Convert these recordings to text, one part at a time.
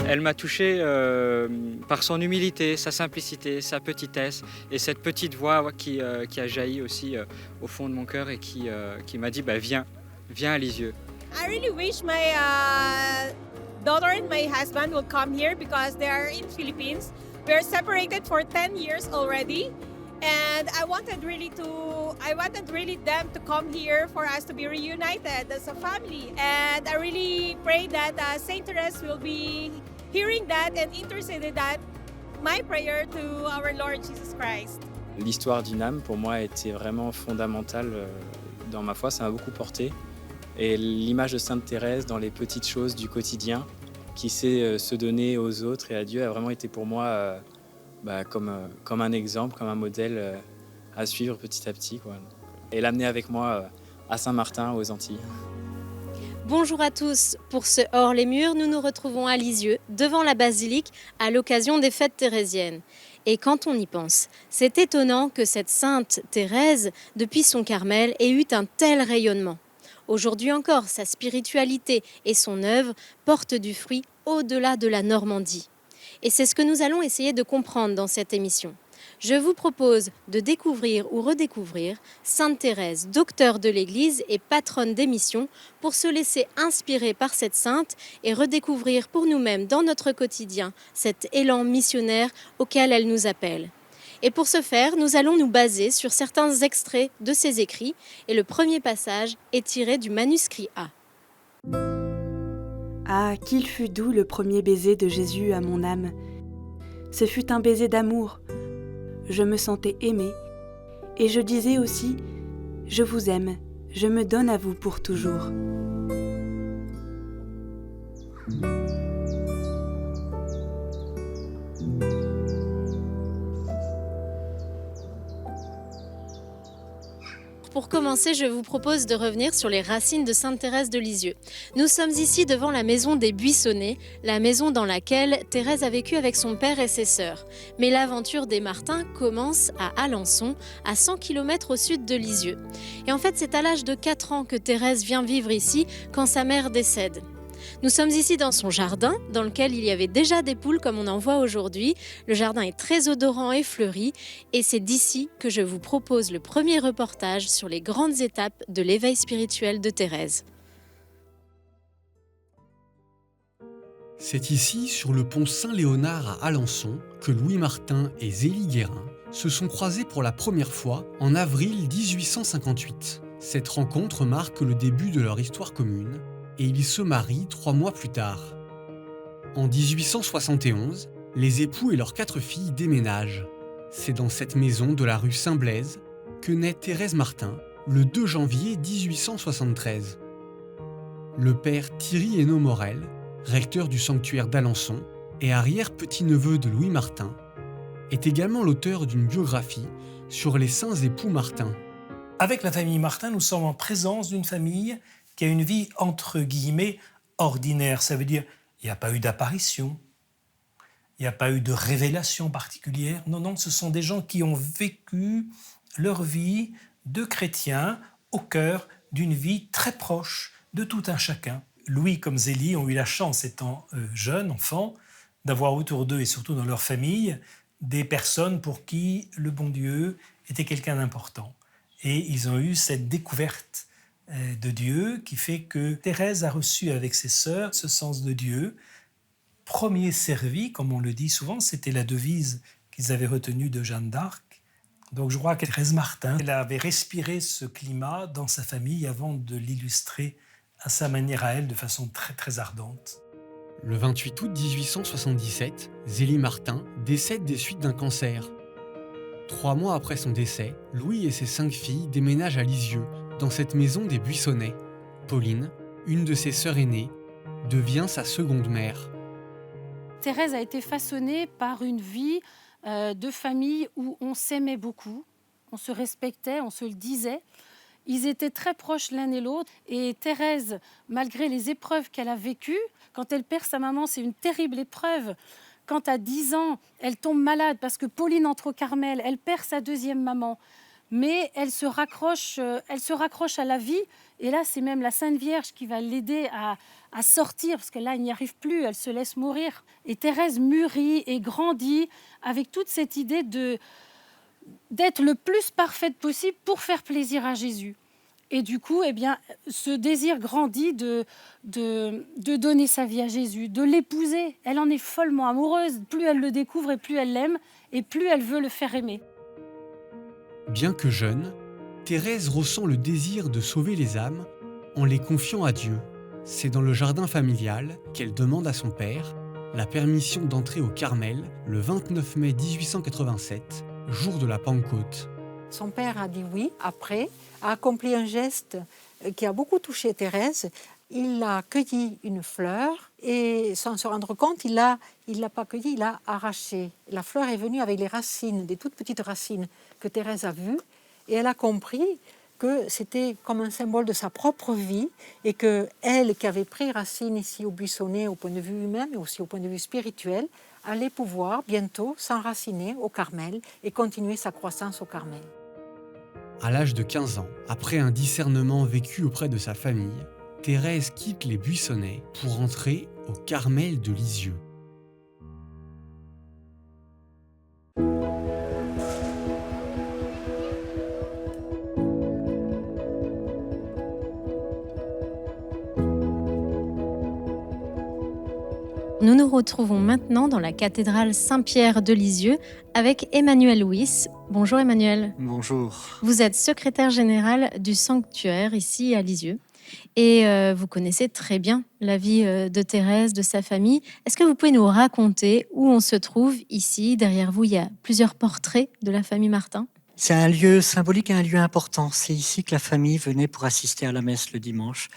Elle m'a touché par son humilité, sa simplicité, sa petitesse et cette petite voix qui a jailli aussi au fond de mon cœur et qui m'a dit bah, viens à Lisieux. I really wish my daughter and my husband will come here because they are in Philippines. We are separated for 10 years already. And I wanted really them to come here for us to be reunited as a family. And I really pray that Saint Therese will be hearing that and interceding that my prayer to our Lord Jesus Christ. L'histoire d'Inam, pour moi, était vraiment fondamentale dans ma foi. Ça m'a beaucoup porté. Et l'image de Sainte Thérèse dans les petites choses du quotidien, qui sait se donner aux autres et à Dieu, a vraiment été pour moi comme un exemple, comme un modèle à suivre petit à petit, quoi. Et l'amener avec moi à Saint-Martin, aux Antilles. Bonjour à tous. Pour ce Hors les murs, nous nous retrouvons à Lisieux, devant la basilique, à l'occasion des fêtes thérésiennes. Et quand on y pense, c'est étonnant que cette sainte Thérèse, depuis son Carmel, ait eu un tel rayonnement. Aujourd'hui encore, sa spiritualité et son œuvre portent du fruit au-delà de la Normandie. Et c'est ce que nous allons essayer de comprendre dans cette émission. Je vous propose de découvrir ou redécouvrir Sainte Thérèse, docteure de l'Église et patronne des missions, pour se laisser inspirer par cette sainte et redécouvrir pour nous-mêmes dans notre quotidien cet élan missionnaire auquel elle nous appelle. Et pour ce faire, nous allons nous baser sur certains extraits de ses écrits et le premier passage est tiré du manuscrit A. Ah, qu'il fut doux le premier baiser de Jésus à mon âme. Ce fut un baiser d'amour. Je me sentais aimée et je disais aussi « Je vous aime, je me donne à vous pour toujours ». Pour commencer, je vous propose de revenir sur les racines de Sainte Thérèse de Lisieux. Nous sommes ici devant la maison des Buissonnets, la maison dans laquelle Thérèse a vécu avec son père et ses sœurs. Mais l'aventure des Martins commence à Alençon, à 100 km au sud de Lisieux. Et en fait, c'est à l'âge de 4 ans que Thérèse vient vivre ici quand sa mère décède. Nous sommes ici dans son jardin, dans lequel il y avait déjà des poules comme on en voit aujourd'hui. Le jardin est très odorant et fleuri, et c'est d'ici que je vous propose le premier reportage sur les grandes étapes de l'éveil spirituel de Thérèse. C'est ici, sur le pont Saint-Léonard à Alençon, que Louis Martin et Zélie Guérin se sont croisés pour la première fois en avril 1858. Cette rencontre marque le début de leur histoire commune, et ils se marient 3 mois plus tard. En 1871, les époux et leurs 4 filles déménagent. C'est dans cette maison de la rue Saint-Blaise que naît Thérèse Martin le 2 janvier 1873. Le père Thierry Hénaud Morel, recteur du sanctuaire d'Alençon et arrière-petit-neveu de Louis Martin, est également l'auteur d'une biographie sur les saints époux Martin. Avec la famille Martin, nous sommes en présence d'une famille qui a une vie, entre guillemets, ordinaire. Ça veut dire il n'y a pas eu d'apparition, il n'y a pas eu de révélation particulière. Non, ce sont des gens qui ont vécu leur vie de chrétiens au cœur d'une vie très proche de tout un chacun. Louis comme Zélie ont eu la chance, étant jeunes, enfants, d'avoir autour d'eux et surtout dans leur famille des personnes pour qui le bon Dieu était quelqu'un d'important. Et ils ont eu cette découverte de Dieu qui fait que Thérèse a reçu avec ses sœurs ce sens de Dieu. Premier servi, comme on le dit souvent, c'était la devise qu'ils avaient retenue de Jeanne d'Arc. Donc je crois que Thérèse Martin, elle avait respiré ce climat dans sa famille avant de l'illustrer à sa manière à elle de façon très très ardente. Le 28 août 1877, Zélie Martin décède des suites d'un cancer. 3 mois après son décès, Louis et ses 5 filles déménagent à Lisieux, dans cette maison des Buissonnets. Pauline, une de ses sœurs aînées, devient sa seconde mère. Thérèse a été façonnée par une vie de famille où on s'aimait beaucoup, on se respectait, on se le disait. Ils étaient très proches l'un et l'autre. Et Thérèse, malgré les épreuves qu'elle a vécues, quand elle perd sa maman, c'est une terrible épreuve. Quand à 10 ans, elle tombe malade parce que Pauline entre au Carmel, elle perd sa deuxième maman. mais elle se raccroche à la vie. Et là, c'est même la Sainte Vierge qui va l'aider à sortir, parce que là, elle n'y arrive plus, elle se laisse mourir. Et Thérèse mûrit et grandit avec toute cette idée d'être le plus parfaite possible pour faire plaisir à Jésus. Et du coup, eh bien, ce désir grandit de donner sa vie à Jésus, de l'épouser. Elle en est follement amoureuse. Plus elle le découvre et plus elle l'aime, et plus elle veut le faire aimer. Bien que jeune, Thérèse ressent le désir de sauver les âmes en les confiant à Dieu. C'est dans le jardin familial qu'elle demande à son père la permission d'entrer au Carmel le 29 mai 1887, jour de la Pentecôte. Son père a dit oui, après, a accompli un geste qui a beaucoup touché Thérèse. Il a cueilli une fleur et sans se rendre compte, il l'a pas cueillie, il l'a arrachée. La fleur est venue avec les racines, des toutes petites racines que Thérèse a vues, et elle a compris que c'était comme un symbole de sa propre vie et que elle, qui avait pris racine ici au Buissonnet au point de vue humain, mais aussi au point de vue spirituel, allait pouvoir bientôt s'enraciner au Carmel et continuer sa croissance au Carmel. À l'âge de 15 ans, après un discernement vécu auprès de sa famille, Thérèse quitte les Buissonnets pour entrer au Carmel de Lisieux. Nous nous retrouvons maintenant dans la cathédrale Saint-Pierre de Lisieux avec Emmanuel Huyss. Bonjour Emmanuel. Bonjour. Vous êtes secrétaire général du sanctuaire ici à Lisieux et vous connaissez très bien la vie de Thérèse, de sa famille. Est-ce que vous pouvez nous raconter où on se trouve ici? Derrière vous, il y a plusieurs portraits de la famille Martin. C'est un lieu symbolique et un lieu important. C'est ici que la famille venait pour assister à la messe le dimanche.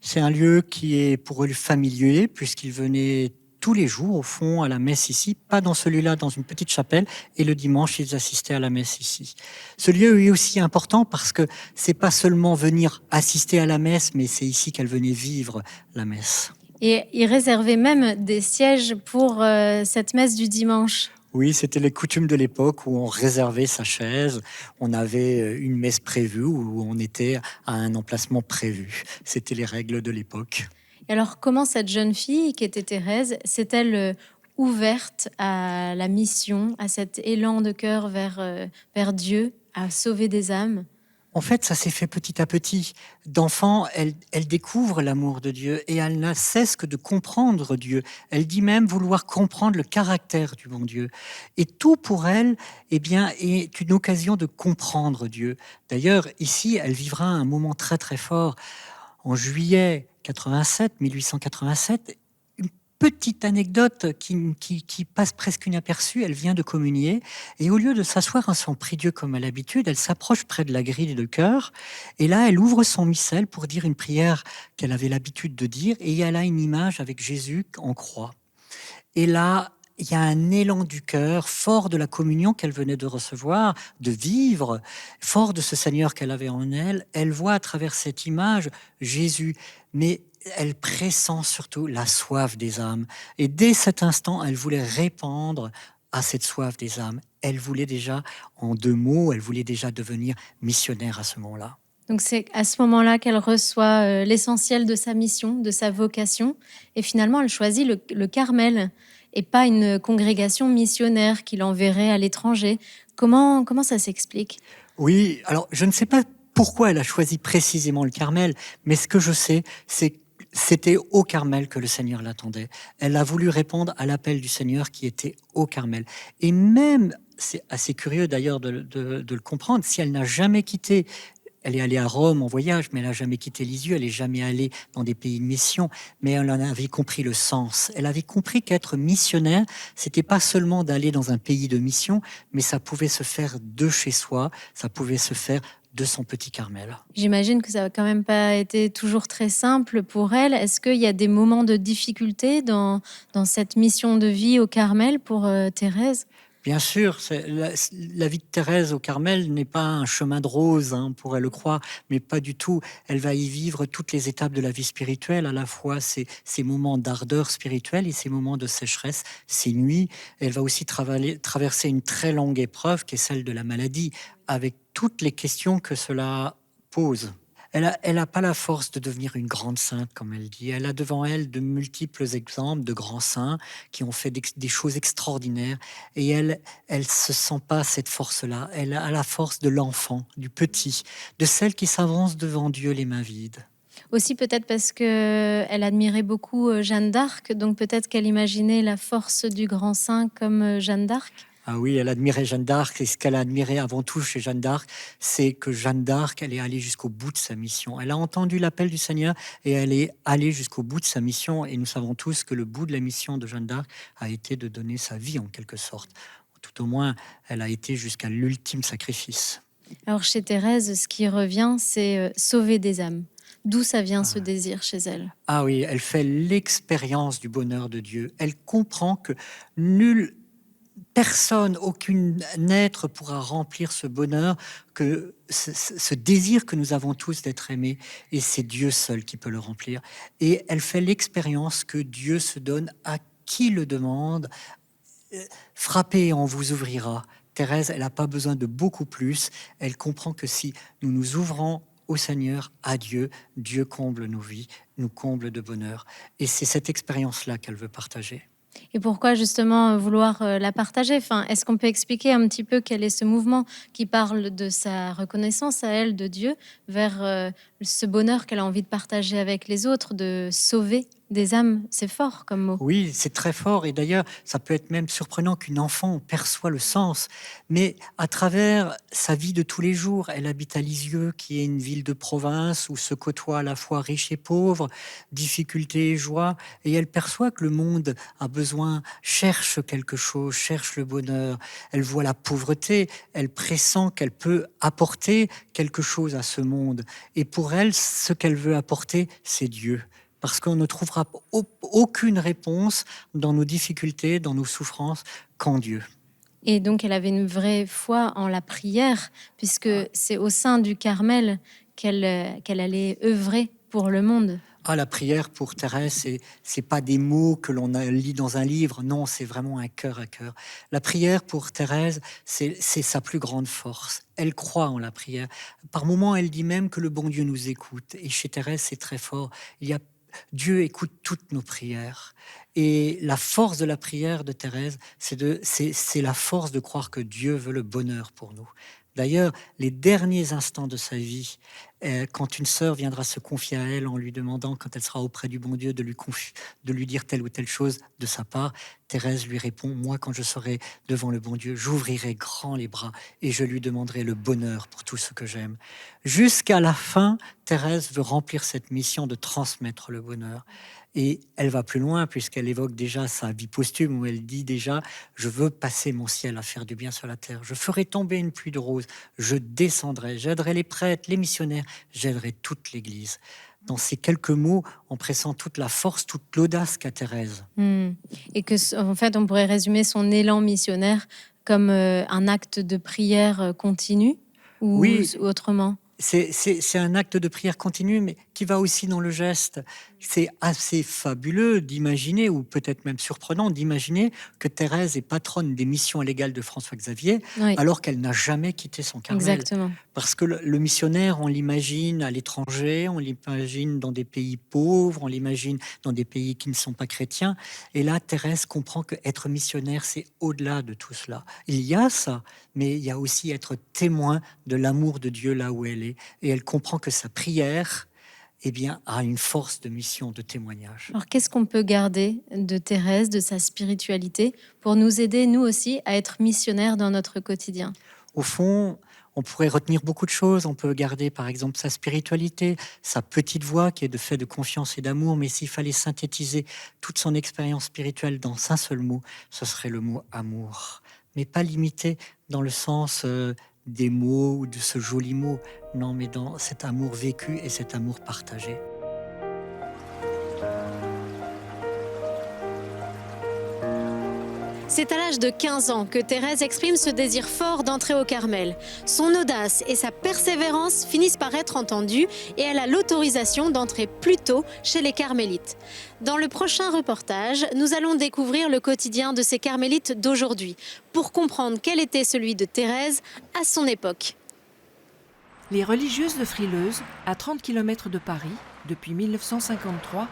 C'est un lieu qui est pour eux familier puisqu'ils venaient tous les jours, au fond, à la messe ici, pas dans celui-là, dans une petite chapelle, et le dimanche, ils assistaient à la messe ici. Ce lieu est aussi important parce que c'est pas seulement venir assister à la messe, mais c'est ici qu'elle venait vivre la messe. Et ils réservaient même des sièges pour cette messe du dimanche. Oui, c'était les coutumes de l'époque où on réservait sa chaise, on avait une messe prévue, où on était à un emplacement prévu. C'était les règles de l'époque. Et alors, comment cette jeune fille, qui était Thérèse, s'est-elle ouverte à la mission, à cet élan de cœur vers Dieu, à sauver des âmes? En fait, ça s'est fait petit à petit. D'enfant, elle découvre l'amour de Dieu et elle n'a cesse que de comprendre Dieu. Elle dit même vouloir comprendre le caractère du bon Dieu. Et tout pour elle, eh bien, est une occasion de comprendre Dieu. D'ailleurs, ici, elle vivra un moment très très fort. En juillet 1887, une petite anecdote qui passe presque inaperçue. Elle vient de communier et au lieu de s'asseoir à son prie-dieu comme à l'habitude, elle s'approche près de la grille de chœur et là, elle ouvre son missel pour dire une prière qu'elle avait l'habitude de dire et elle a une image avec Jésus en croix. Et là, il y a un élan du cœur, fort de la communion qu'elle venait de recevoir, de vivre, fort de ce Seigneur qu'elle avait en elle. Elle voit à travers cette image Jésus, mais elle pressent surtout la soif des âmes. Et dès cet instant, elle voulait répandre à cette soif des âmes. Elle voulait déjà, en 2 mots, elle voulait déjà devenir missionnaire à ce moment-là. Donc c'est à ce moment-là qu'elle reçoit l'essentiel de sa mission, de sa vocation. Et finalement, elle choisit le Carmel et pas une congrégation missionnaire qui l'enverrait à l'étranger. Comment ça s'explique? Oui, alors je ne sais pas pourquoi elle a choisi précisément le Carmel, mais ce que je sais, c'est que c'était au Carmel que le Seigneur l'attendait. Elle a voulu répondre à l'appel du Seigneur qui était au Carmel. Et même, c'est assez curieux d'ailleurs de le comprendre, si elle n'a jamais quitté. Elle est allée à Rome en voyage, mais elle n'a jamais quitté Lisieux, elle n'est jamais allée dans des pays de mission, mais elle en avait compris le sens. Elle avait compris qu'être missionnaire, c'était pas seulement d'aller dans un pays de mission, mais ça pouvait se faire de chez soi, ça pouvait se faire de son petit Carmel. J'imagine que ça n'a quand même pas été toujours très simple pour elle. Est-ce qu'il y a des moments de difficulté dans cette mission de vie au Carmel pour Thérèse? Bien sûr, la vie de Thérèse au Carmel n'est pas un chemin de rose, on pourrait le croire, mais pas du tout. Elle va y vivre toutes les étapes de la vie spirituelle, à la fois ces moments d'ardeur spirituelle et ces moments de sécheresse, ces nuits. Elle va aussi traverser une très longue épreuve qui est celle de la maladie, avec toutes les questions que cela pose. Elle n'a pas la force de devenir une grande sainte, comme elle dit. Elle a devant elle de multiples exemples de grands saints qui ont fait des choses extraordinaires. Et elle se sent pas cette force-là. Elle a la force de l'enfant, du petit, de celle qui s'avance devant Dieu les mains vides. Aussi peut-être parce qu'elle admirait beaucoup Jeanne d'Arc, donc peut-être qu'elle imaginait la force du grand saint comme Jeanne d'Arc. Ah oui, elle admirait Jeanne d'Arc, et ce qu'elle a admiré avant tout chez Jeanne d'Arc, c'est que Jeanne d'Arc, elle est allée jusqu'au bout de sa mission. Elle a entendu l'appel du Seigneur et elle est allée jusqu'au bout de sa mission. Et nous savons tous que le bout de la mission de Jeanne d'Arc a été de donner sa vie en quelque sorte. Tout au moins, elle a été jusqu'à l'ultime sacrifice. Alors chez Thérèse, ce qui revient, c'est sauver des âmes. D'où ça vient ce désir chez elle? Ah oui, elle fait l'expérience du bonheur de Dieu. Elle comprend que personne, aucun être pourra remplir ce bonheur, que ce désir que nous avons tous d'être aimés, et c'est Dieu seul qui peut le remplir. Et elle fait l'expérience que Dieu se donne à qui le demande. Frappez et on vous ouvrira. Thérèse, elle n'a pas besoin de beaucoup plus. Elle comprend que si nous nous ouvrons au Seigneur, à Dieu, Dieu comble nos vies, nous comble de bonheur. Et c'est cette expérience-là qu'elle veut partager. Et pourquoi justement vouloir la partager? Est-ce qu'on peut expliquer un petit peu quel est ce mouvement qui parle de sa reconnaissance à elle, de Dieu, vers ce bonheur qu'elle a envie de partager avec les autres, de sauver des âmes? C'est fort comme mot. Oui, c'est très fort. Et d'ailleurs, ça peut être même surprenant qu'une enfant perçoit le sens. Mais à travers sa vie de tous les jours, elle habite à Lisieux, qui est une ville de province où se côtoient à la fois riches et pauvres, difficultés et joie. Et elle perçoit que le monde a besoin, cherche quelque chose, cherche le bonheur. Elle voit la pauvreté, elle pressent qu'elle peut apporter quelque chose à ce monde. Et pour elle, ce qu'elle veut apporter, c'est Dieu. Parce qu'on ne trouvera aucune réponse dans nos difficultés, dans nos souffrances, qu'en Dieu. Et donc, elle avait une vraie foi en la prière, puisque c'est au sein du Carmel qu'elle allait œuvrer pour le monde. Ah, la prière pour Thérèse, c'est pas des mots que l'on lit dans un livre. Non, c'est vraiment un cœur à cœur. La prière pour Thérèse, c'est sa plus grande force. Elle croit en la prière. Par moments, elle dit même que le bon Dieu nous écoute. Et chez Thérèse, c'est très fort. Dieu écoute toutes nos prières. Et la force de la prière de Thérèse, c'est la force de croire que Dieu veut le bonheur pour nous. D'ailleurs, les derniers instants de sa vie, quand une sœur viendra se confier à elle en lui demandant, quand elle sera auprès du bon Dieu, de lui dire telle ou telle chose de sa part, Thérèse lui répond: moi, quand je serai devant le bon Dieu, j'ouvrirai grand les bras et je lui demanderai le bonheur pour tout ce que j'aime. Jusqu'à la fin, Thérèse veut remplir cette mission de transmettre le bonheur. Et elle va plus loin puisqu'elle évoque déjà sa vie posthume où elle dit déjà: je veux passer mon ciel à faire du bien sur la terre. Je ferai tomber une pluie de roses. Je descendrai, j'aiderai les prêtres, les missionnaires, j'aiderai toute l'Église. Dans ces quelques mots, on pressent toute la force, toute l'audace qu'a Thérèse. Et que, en fait, on pourrait résumer son élan missionnaire comme un acte de prière continu, ou autrement? C'est un acte de prière continue, mais qui va aussi dans le geste. C'est assez fabuleux d'imaginer, ou peut-être même surprenant d'imaginer, que Thérèse est patronne des missions légales de François Xavier, alors qu'elle n'a jamais quitté son Carmel. Exactement. Parce que le missionnaire, on l'imagine à l'étranger, on l'imagine dans des pays pauvres, on l'imagine dans des pays qui ne sont pas chrétiens. Et là, Thérèse comprend qu'être missionnaire, c'est au-delà de tout cela. Il y a ça, mais il y a aussi être témoin de l'amour de Dieu là où elle est. Et elle comprend que sa prière, a une force de mission, de témoignage. Alors, qu'est-ce qu'on peut garder de Thérèse, de sa spiritualité, pour nous aider, nous aussi, à être missionnaires dans notre quotidien? Au fond, on pourrait retenir beaucoup de choses. On peut garder, par exemple, sa spiritualité, sa petite voix qui est de fait de confiance et d'amour. Mais s'il fallait synthétiser toute son expérience spirituelle dans un seul mot, ce serait le mot amour. Mais pas limité dans le sens des mots ou de ce joli mot. Non, mais dans cet amour vécu et cet amour partagé. C'est à l'âge de 15 ans que Thérèse exprime ce désir fort d'entrer au Carmel. Son audace et sa persévérance finissent par être entendues et elle a l'autorisation d'entrer plus tôt chez les carmélites. Dans le prochain reportage, nous allons découvrir le quotidien de ces carmélites d'aujourd'hui pour comprendre quel était celui de Thérèse à son époque. Les religieuses de Frileuses, à 30 km de Paris, depuis 1953,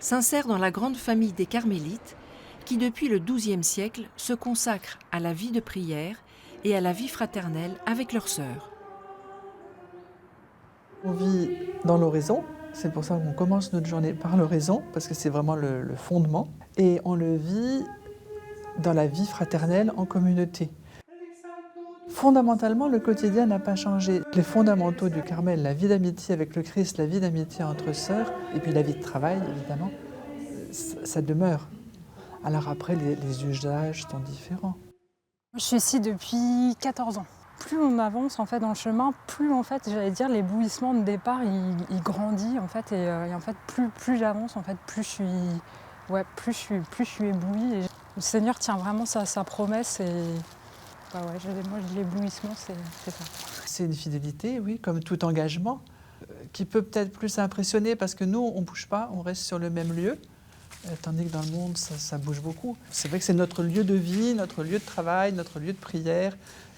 s'insèrent dans la grande famille des Carmélites qui, depuis le XIIe siècle, se consacrent à la vie de prière et à la vie fraternelle avec leurs sœurs. On vit dans l'oraison, c'est pour ça qu'on commence notre journée par l'oraison, parce que c'est vraiment le fondement, et on le vit dans la vie fraternelle en communauté. Fondamentalement, le quotidien n'a pas changé. Les fondamentaux du Carmel, la vie d'amitié avec le Christ, la vie d'amitié entre sœurs, et puis la vie de travail, évidemment, ça demeure. Alors après, les usages sont différents. Je suis ici depuis 14 ans. Plus on avance en fait dans le chemin, plus en fait, j'allais dire, l'éblouissement de départ, il grandit en fait, et en fait, plus j'avance, en fait, plus je suis éblouie. Et le Seigneur tient vraiment sa promesse et bah ouais, moi l'éblouissement, c'est ça. C'est une fidélité, oui, comme tout engagement, qui peut peut-être plus impressionner parce que nous, on ne bouge pas, on reste sur le même lieu, tandis que dans le monde, ça bouge beaucoup. C'est vrai que c'est notre lieu de vie, notre lieu de travail, notre lieu de prière.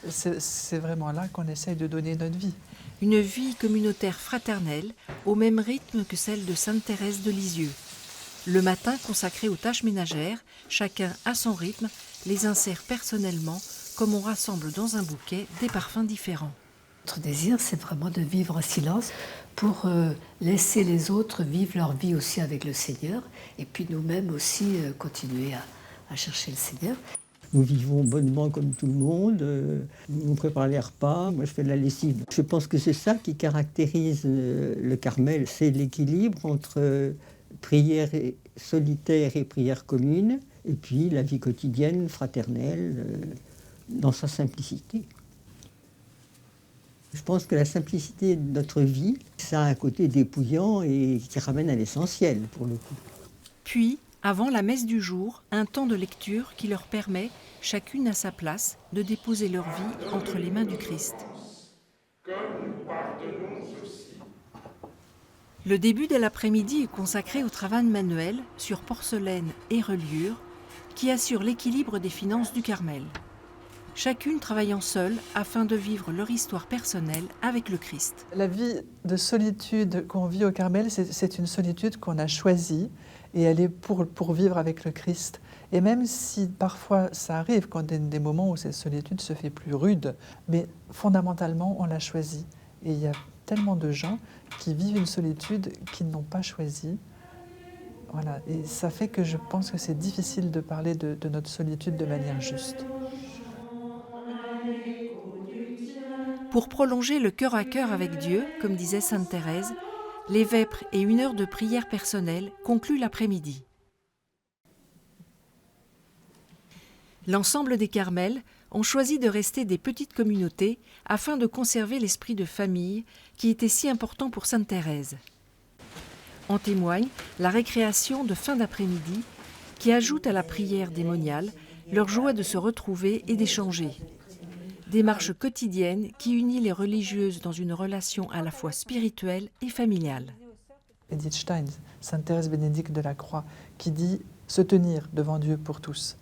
C'est vraiment là qu'on essaye de donner notre vie. Une vie communautaire fraternelle, au même rythme que celle de Sainte Thérèse de Lisieux. Le matin consacré aux tâches ménagères, chacun à son rythme, les insère personnellement, comme on rassemble dans un bouquet des parfums différents. Notre désir, c'est vraiment de vivre en silence pour laisser les autres vivre leur vie aussi avec le Seigneur et puis nous-mêmes aussi continuer à chercher le Seigneur. Nous vivons bonnement comme tout le monde, on prépare les repas, moi je fais de la lessive. Je pense que c'est ça qui caractérise le Carmel, c'est l'équilibre entre prière solitaire et prière commune, et puis la vie quotidienne, fraternelle, dans sa simplicité. Je pense que la simplicité de notre vie, ça a un côté dépouillant et qui ramène à l'essentiel pour le coup. Puis, avant la messe du jour, un temps de lecture qui leur permet, chacune à sa place, de déposer leur vie entre les mains du Christ. Le début de l'après-midi est consacré au travail manuel sur porcelaine et reliure qui assure l'équilibre des finances du Carmel. Chacune travaillant seule afin de vivre leur histoire personnelle avec le Christ. La vie de solitude qu'on vit au Carmel, c'est une solitude qu'on a choisie et elle est pour vivre avec le Christ. Et même si parfois ça arrive quand il y a des moments où cette solitude se fait plus rude, mais fondamentalement on l'a choisie. Et il y a tellement de gens qui vivent une solitude qu'ils n'ont pas choisie. Voilà. Et ça fait que je pense que c'est difficile de parler de notre solitude de manière juste. Pour prolonger le cœur à cœur avec Dieu, comme disait Sainte Thérèse, les vêpres et une heure de prière personnelle concluent l'après-midi. L'ensemble des Carmels ont choisi de rester des petites communautés afin de conserver l'esprit de famille qui était si important pour Sainte Thérèse. En témoigne la récréation de fin d'après-midi qui ajoute à la prière démoniale leur joie de se retrouver et d'échanger. Démarche quotidienne qui unit les religieuses dans une relation à la fois spirituelle et familiale. Edith Stein, Sainte Thérèse Bénédicte de la Croix, qui dit « se tenir devant Dieu pour tous ».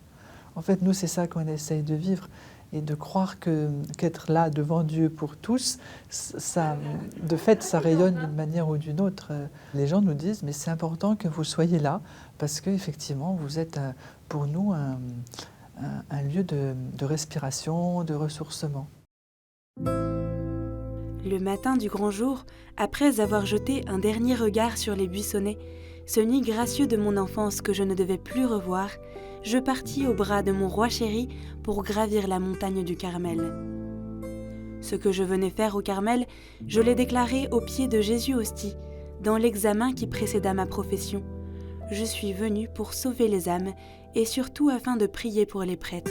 En fait, nous, c'est ça qu'on essaye de vivre et de croire qu'être là devant Dieu pour tous, ça, de fait, ça rayonne d'une manière ou d'une autre. Les gens nous disent « mais c'est important que vous soyez là parce qu'effectivement, vous êtes pour nous un lieu de respiration, de ressourcement. » Le matin du grand jour, après avoir jeté un dernier regard sur les buissonnets, ce nid gracieux de mon enfance que je ne devais plus revoir, je partis au bras de mon roi chéri pour gravir la montagne du Carmel. Ce que je venais faire au Carmel, je l'ai déclaré au pied de Jésus Hostie, dans l'examen qui précéda ma profession. Je suis venue pour sauver les âmes et surtout afin de prier pour les prêtres.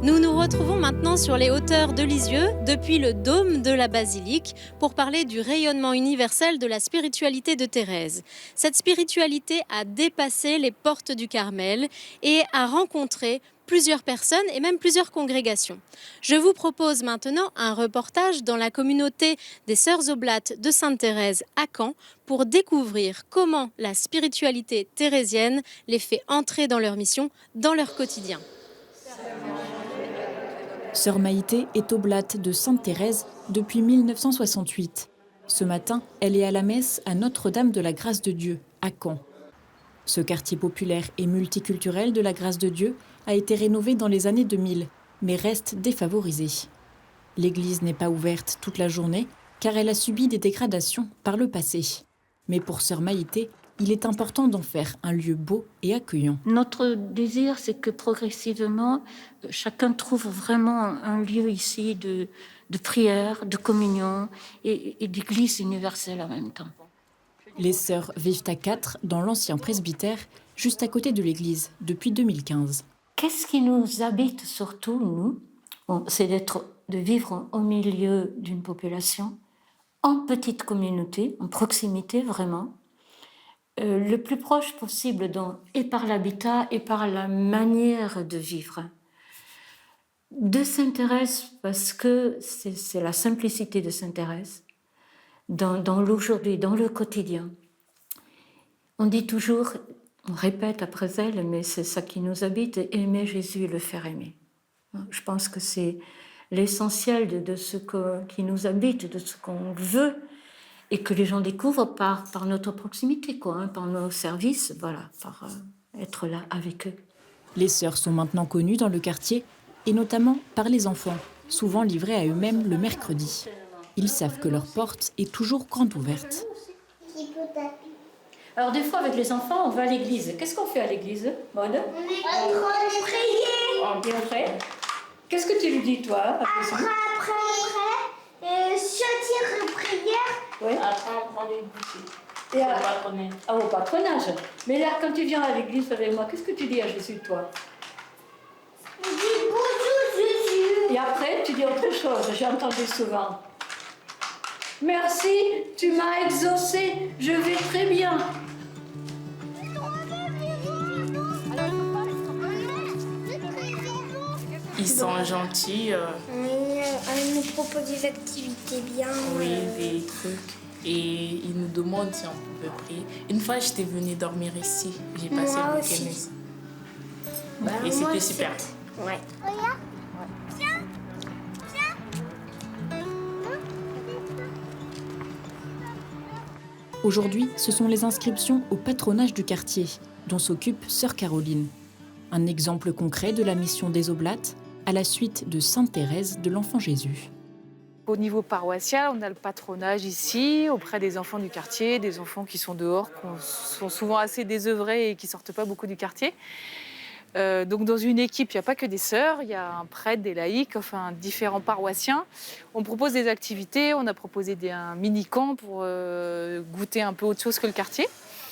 Nous nous retrouvons maintenant sur les hauteurs de Lisieux, depuis le dôme de la basilique, pour parler du rayonnement universel de la spiritualité de Thérèse. Cette spiritualité a dépassé les portes du Carmel et a rencontré plusieurs personnes et même plusieurs congrégations. Je vous propose maintenant un reportage dans la communauté des Sœurs Oblates de Sainte-Thérèse à Caen pour découvrir comment la spiritualité thérésienne les fait entrer dans leur mission, dans leur quotidien. Sœur Maïté est oblate de Sainte-Thérèse depuis 1968. Ce matin, elle est à la messe à Notre-Dame de la Grâce de Dieu, à Caen. Ce quartier populaire et multiculturel de la Grâce de Dieu a été rénové dans les années 2000, mais reste défavorisé. L'église n'est pas ouverte toute la journée, car elle a subi des dégradations par le passé. Mais pour Sœur Maïté, il est important d'en faire un lieu beau et accueillant. Notre désir, c'est que progressivement, chacun trouve vraiment un lieu ici de prière, de communion et d'église universelle en même temps. Les sœurs vivent à 4 dans l'ancien presbytère, juste à côté de l'église, depuis 2015. Qu'est-ce qui nous habite surtout, nous ? C'est de vivre au milieu d'une population, en petite communauté, en proximité vraiment, le plus proche possible et par l'habitat et par la manière de vivre. De Sainte-Thérèse, parce que c'est la simplicité de Sainte-Thérèse, dans l'aujourd'hui, dans le quotidien. On dit toujours, on répète après elle, mais c'est ça qui nous habite, aimer Jésus et le faire aimer. Je pense que c'est l'essentiel de ce qui nous habite, de ce qu'on veut, et que les gens découvrent par notre proximité, par nos services, voilà, par être là avec eux. Les sœurs sont maintenant connues dans le quartier, et notamment par les enfants, souvent livrés à eux-mêmes le mercredi. Ils savent que leur porte est toujours grande ouverte. Alors des fois avec les enfants, on va à l'église. Qu'est-ce qu'on fait à l'église, Maud ? On est en train de prier. Et après, qu'est-ce que tu lui dis, toi ? Après, sortir de prière. Oui. Après, on prend des bouteilles. Et au patronage. Mais là, quand tu viens à l'église avec moi, qu'est-ce que tu dis à Jésus, toi ? Je dis bonjour Jésus. Et après, tu dis autre chose, j'ai entendu souvent. Merci, tu m'as exaucé, je vais très bien. Ils sont gentils. Elle nous propose des activités bien. Oui, des trucs. Et ils nous demandent si on peut prier. Une fois, j'étais venue dormir ici. J'ai passé le week-end ici. Et c'était super. Ouais. Regarde. Tiens. Aujourd'hui, ce sont les inscriptions au patronage du quartier, dont s'occupe Sœur Caroline. Un exemple concret de la mission des Oblates, à la suite de Sainte-Thérèse de l'Enfant Jésus. Au niveau paroissial, on a le patronage ici, auprès des enfants du quartier, des enfants qui sont dehors, qui sont souvent assez désœuvrés et qui ne sortent pas beaucoup du quartier. Donc dans une équipe, il n'y a pas que des sœurs, il y a un prêtre, des laïcs, enfin différents paroissiens. On propose des activités, on a proposé un mini-camp pour goûter un peu autre chose que le quartier.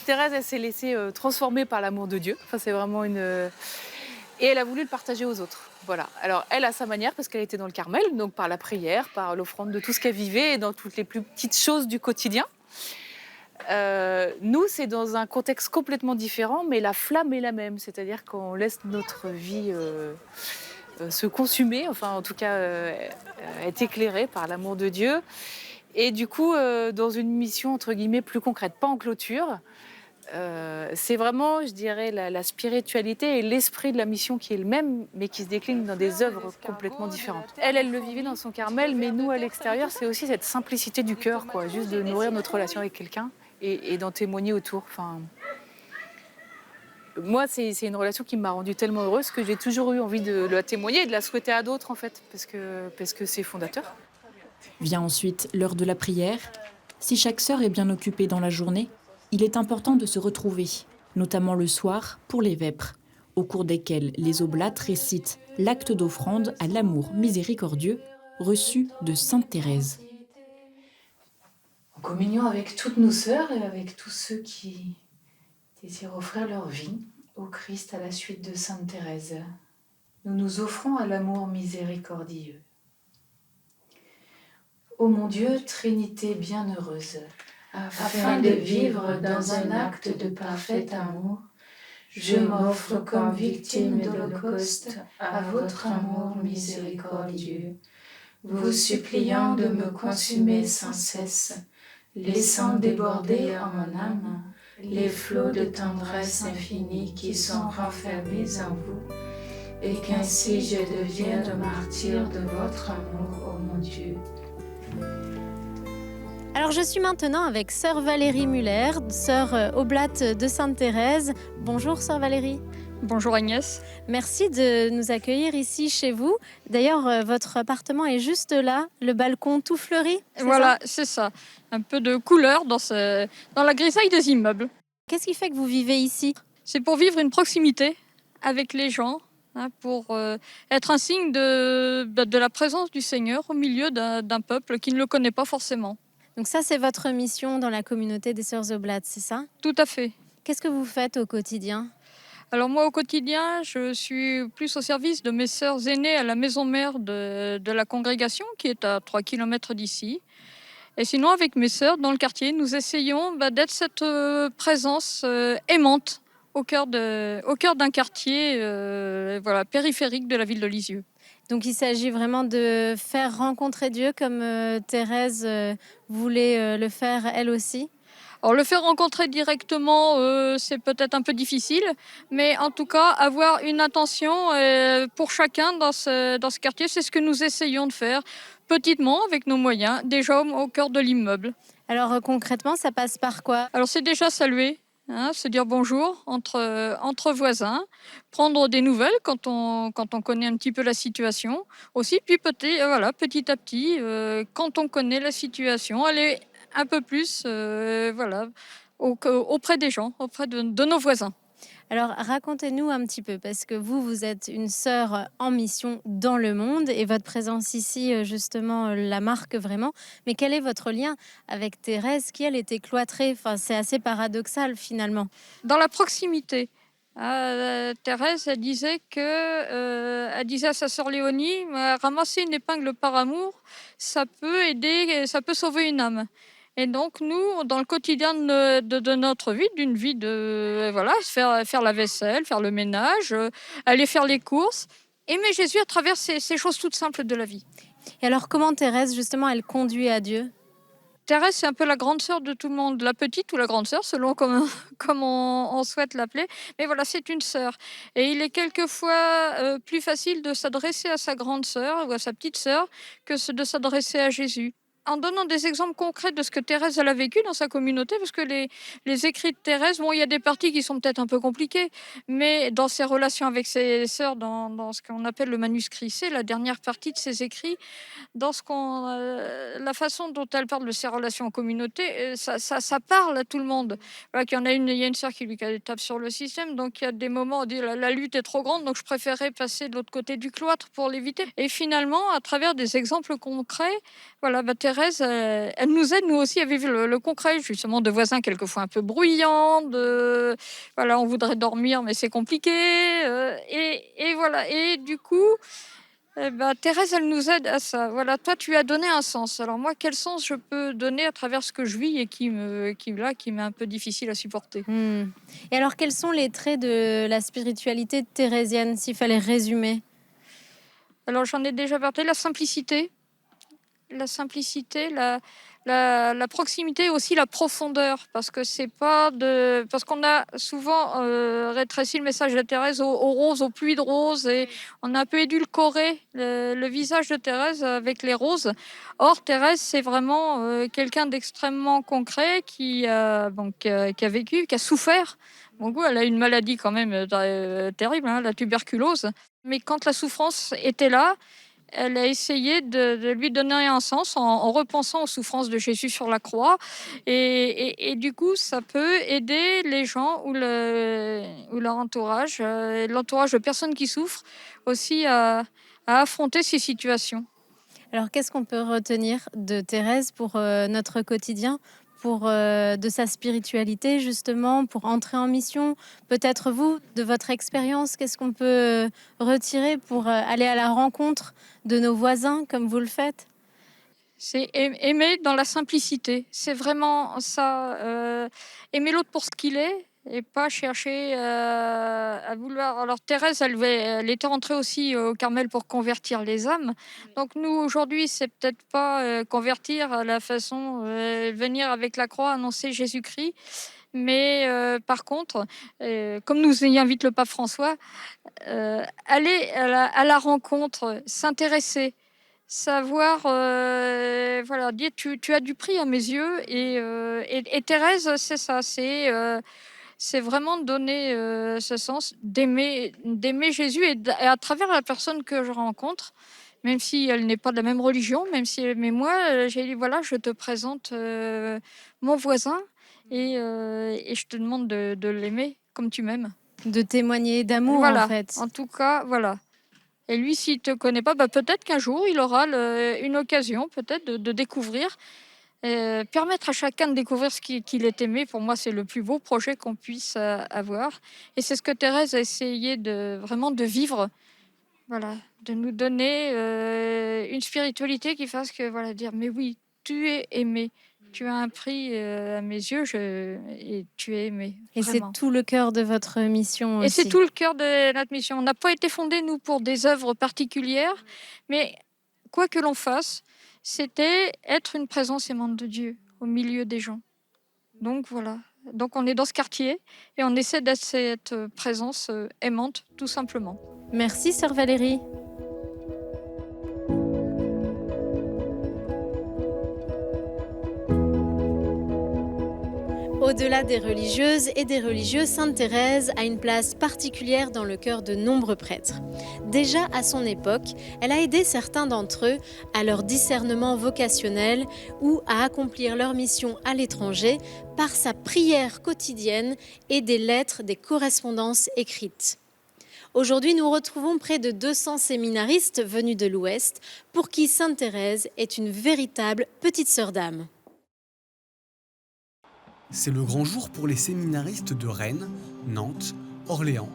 Thérèse, elle s'est laissée transformer par l'amour de Dieu. Enfin, c'est vraiment et elle a voulu le partager aux autres. Voilà. Alors elle, à sa manière, parce qu'elle était dans le Carmel, donc par la prière, par l'offrande de tout ce qu'elle vivait et dans toutes les plus petites choses du quotidien. Nous, c'est dans un contexte complètement différent, mais la flamme est la même. C'est-à-dire qu'on laisse notre vie se consumer, enfin en tout cas être éclairée par l'amour de Dieu. Et du coup, dans une mission entre guillemets plus concrète, pas en clôture, c'est vraiment, je dirais, la spiritualité et l'esprit de la mission qui est le même, mais qui se décline dans des œuvres complètement différentes. Elle le vivait dans son Carmel, mais nous, à l'extérieur, c'est aussi cette simplicité du cœur, quoi, juste de nourrir notre relation avec quelqu'un et d'en témoigner autour. Enfin, moi, c'est une relation qui m'a rendue tellement heureuse que j'ai toujours eu envie de la témoigner et de la souhaiter à d'autres, en fait, parce que c'est fondateur. Vient ensuite l'heure de la prière. Si chaque sœur est bien occupée dans la journée, il est important de se retrouver, notamment le soir pour les vêpres, au cours desquelles les Oblates récitent l'acte d'offrande à l'amour miséricordieux reçu de Sainte-Thérèse. En communion avec toutes nos sœurs et avec tous ceux qui désirent offrir leur vie au Christ à la suite de Sainte-Thérèse. nous nous offrons à l'amour miséricordieux. Ô mon Dieu, Trinité bienheureuse, afin de vivre dans un acte de parfait amour, je m'offre comme victime d'Holocauste à votre amour miséricordieux, vous suppliant de me consumer sans cesse, laissant déborder en mon âme les flots de tendresse infinie qui sont renfermés en vous, et qu'ainsi je devienne martyr de votre amour, ô mon Dieu. Alors je suis maintenant avec sœur Valérie Muller, sœur Oblate de Sainte-Thérèse. Bonjour sœur Valérie. Bonjour Agnès. Merci de nous accueillir ici chez vous. D'ailleurs, votre appartement est juste là, le balcon tout fleuri. Voilà, c'est ça. Un peu de couleur dans la grisaille des immeubles. Qu'est-ce qui fait que vous vivez ici? C'est pour vivre une proximité avec les gens, pour être un signe de la présence du Seigneur au milieu d'un peuple qui ne le connaît pas forcément. Donc ça, c'est votre mission dans la communauté des Sœurs Oblates, c'est ça? Tout à fait. Qu'est-ce que vous faites au quotidien? Alors moi, au quotidien, je suis plus au service de mes sœurs aînées à la maison mère de la congrégation, qui est à 3 km d'ici. Et sinon, avec mes sœurs dans le quartier, nous essayons d'être cette présence aimante au cœur d'un quartier périphérique de la ville de Lisieux. Donc il s'agit vraiment de faire rencontrer Dieu comme Thérèse voulait le faire elle aussi. Alors le faire rencontrer directement, c'est peut-être un peu difficile, mais en tout cas, avoir une attention pour chacun dans ce quartier, c'est ce que nous essayons de faire petitement, avec nos moyens, déjà au cœur de l'immeuble. Alors concrètement, ça passe par quoi? Alors c'est déjà saluer, se dire bonjour entre voisins, prendre des nouvelles quand on connaît un petit peu la situation aussi, puis petit à petit, quand on connaît la situation, aller un peu plus auprès des gens, auprès de nos voisins. Alors racontez-nous un petit peu, parce que vous êtes une sœur en mission dans le monde et votre présence ici justement la marque vraiment. Mais quel est votre lien avec Thérèse qui elle était cloîtrée? Enfin, c'est assez paradoxal finalement. Dans la proximité. Thérèse, elle disait à sa sœur Léonie, ramasser une épingle par amour, ça peut aider, ça peut sauver une âme. Et donc nous, dans le quotidien de notre vie, d'une vie faire la vaisselle, faire le ménage, aller faire les courses, aimer Jésus à travers ces choses toutes simples de la vie. Et alors comment Thérèse justement elle conduit à Dieu? Thérèse, c'est un peu la grande sœur de tout le monde, la petite ou la grande sœur, selon comme on souhaite l'appeler. Mais voilà, c'est une sœur. Et il est quelquefois plus facile de s'adresser à sa grande sœur ou à sa petite sœur que de s'adresser à Jésus. En donnant des exemples concrets de ce que Thérèse elle a vécu dans sa communauté, parce que les écrits de Thérèse, il y a des parties qui sont peut-être un peu compliquées, mais dans ses relations avec ses sœurs, dans ce qu'on appelle le manuscrit C, la dernière partie de ses écrits, dans la façon dont elle parle de ses relations en communauté, ça parle à tout le monde. Voilà, il y a une sœur qui lui tape sur le système, donc il y a des moments où on dit la lutte est trop grande, donc je préférais passer de l'autre côté du cloître pour l'éviter. Et finalement, à travers des exemples concrets, Thérèse, elle nous aide, nous aussi, à vivre le concret, justement, de voisins quelquefois un peu bruyants, on voudrait dormir, mais c'est compliqué, et voilà. Et du coup, Thérèse, elle nous aide à ça. Voilà, toi, tu as donné un sens. Alors moi, quel sens je peux donner à travers ce que je vis et qui m'est un peu difficile à supporter. Et alors, quels sont les traits de la spiritualité thérésienne, s'il fallait résumer? Alors, j'en ai déjà parlé, la simplicité, la proximité et aussi la profondeur, parce qu'on a souvent rétréci le message de Thérèse aux roses, aux pluies de roses, et on a un peu édulcoré le visage de Thérèse avec les roses. Or, Thérèse, c'est vraiment quelqu'un d'extrêmement concret qui a vécu, qui a souffert. Elle a une maladie quand même terrible, la tuberculose. Mais quand la souffrance était là, elle a essayé de lui donner un sens en repensant aux souffrances de Jésus sur la croix. Et du coup, ça peut aider les gens ou leur entourage, l'entourage de personnes qui souffrent, aussi à affronter ces situations. Alors, qu'est-ce qu'on peut retenir de Thérèse pour notre quotidien, de sa spiritualité, justement, pour entrer en mission? Peut-être vous, de votre expérience, qu'est-ce qu'on peut retirer pour aller à la rencontre de nos voisins, comme vous le faites? C'est aimer dans la simplicité. C'est vraiment ça. Aimer l'autre pour ce qu'il est et pas chercher à vouloir. Alors Thérèse, elle était rentrée aussi au Carmel pour convertir les âmes. Donc nous, aujourd'hui, c'est peut-être pas convertir à la façon venir avec la croix, annoncer Jésus-Christ. Mais par contre, comme nous y invite le pape François, aller à la rencontre, s'intéresser, savoir, voilà, dire tu as du prix à mes yeux. Et Thérèse, c'est ça, c'est vraiment donner ce sens d'aimer Jésus et à travers la personne que je rencontre, même si elle n'est pas de la même religion, mais moi, j'ai dit voilà, je te présente mon voisin et je te demande de l'aimer comme tu m'aimes. De témoigner d'amour, Voilà, en fait. en tout cas, voilà. Et lui, s'il ne te connaît pas, peut-être qu'un jour, il aura une occasion peut-être de découvrir. Permettre à chacun de découvrir ce qu'il est aimé, pour moi, c'est le plus beau projet qu'on puisse avoir. Et c'est ce que Thérèse a essayé vraiment de vivre. Voilà, de nous donner une spiritualité qui fasse que, voilà, dire, mais oui, tu es aimé. Tu as un prix à mes yeux et tu es aimé. Et c'est vraiment. tout le cœur de votre mission aussi. Et c'est tout le cœur de notre mission. On n'a pas été fondés, nous, pour des œuvres particulières, mais quoi que l'on fasse, c'était être une présence aimante de Dieu au milieu des gens. Donc voilà. Donc on est dans ce quartier et on essaie d'être cette présence aimante, tout simplement. Merci, sœur Valérie. Au-delà des religieuses et des religieux, Sainte Thérèse a une place particulière dans le cœur de nombreux prêtres. Déjà à son époque, elle a aidé certains d'entre eux à leur discernement vocationnel ou à accomplir leur mission à l'étranger par sa prière quotidienne et des lettres, des correspondances écrites. Aujourd'hui, nous retrouvons près de 200 séminaristes venus de l'Ouest pour qui Sainte Thérèse est une véritable petite sœur d'âme. C'est le grand jour pour les séminaristes de Rennes, Nantes, Orléans